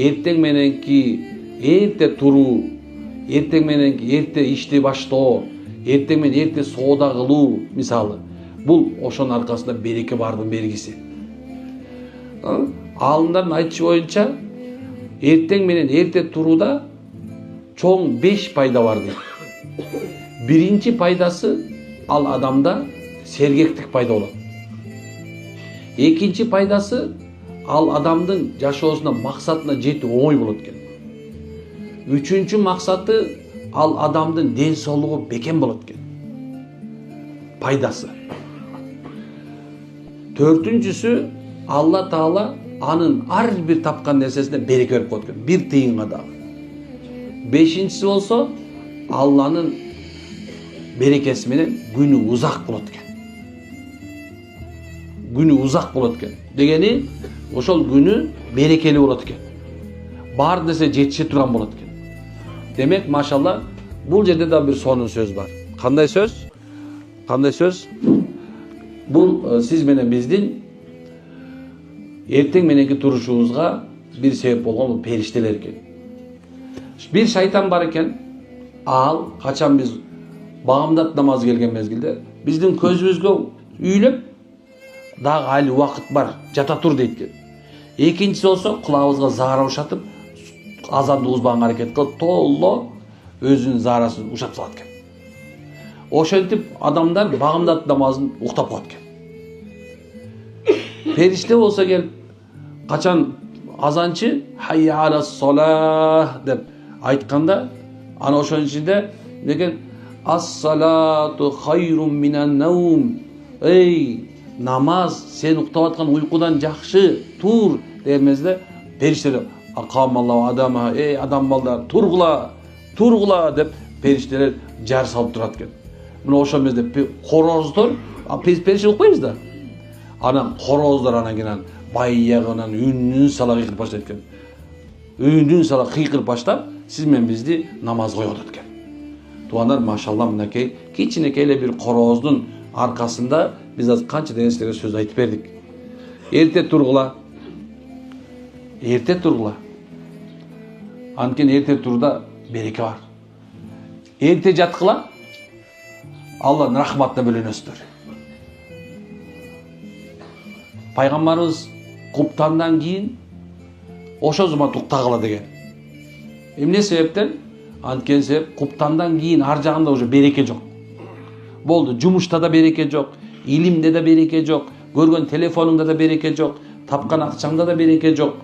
эртең мененки эрте туруу, эртең мененки эрте ишти баштоо, эртең менен эрте соода кылуу мисалы, бул ошонун аркасында береке бардын белгиси. Алымдардын айтышы боюнча эртең менен эрте турууда чоң 5 пайда бар дейт. Биринчи пайдасы ал адамда сергектик пайда болот. Экинчи пайдасы ал адамдын жашоосунда максатына жетүү оңой болот экен. Үчүнчү максаты ал адамдын ден соолугу бекем болот экен. Пайдасы. Төртүнчүсү Алла Таала анын ар бир тапкан нерсесине береке берип коет экен. Бир тыйынга дагы. Бешинчиси болсо Алланын берекеси менен күнү узак болот экен. Күнү узак болот экен. Дегени ошол күнү берекелүү болот экен. Бар десе жетише турган болот экен. Демек, машалла, бул жерде да бир сонун сөз бар. Кандай сөз? Кандай сөз? Бул сиз менен биздин эртең мененки турушубузга бир себеп болгон периштелер экен. Bir шайтан бар экен. Ал качан биз багымдат намаз келген мезгилде биздин көзүбүзгө үйлөп дагы али убакыт бар, жата тур дейт экен. Экинчиси болсо кулагыбызга заара ушатып, азанды угузбаганга аракет кылып, толло өзүнүн заарасын ушатып салат экен. Ошентип адамдар багымдат намазын уктап коет экен. Периште болсо келип качан азанчы хайя ала солах деп айтканда, ана ошонун ичинде деген ас-салату хайрун минан наум. Эй, намаз сен уктап аткан уйкудан жакшы, тур деген мезгилде периштелер акамаллаху адама, эй адам балдар, тургула деп периштелер жар салып турат экен. Мына ошол мезгилде корооздор, периште укпайбыз да. Анан корооздор анан кийин баягынан үнүн сала кыйкырып баштайт экен. Үнүн сала кыйкырып баштап, сиз менен бизди намаз койготот экен. Туугандар, машалла, мынакей кичинекей эле бир корооздун аркасында биз азыр канча нерселерге сөз айтып бердик. Эрте тургула. Эрте тургула. Анткени эрте турда береке бар. Эрте жаткыла. Алланын рахматына бөлөнөсүздөр. Пайгамбарыбыз куптандан кийин ошо замат уктагыла деген. Эмне себептен? Анткени себеп куптандан кийин ар жагында уже береке жок. Болду, жумушта да береке жок, илимде да береке жок, көргөн телефонуңда да береке жок, тапкан акчаңда да береке жок.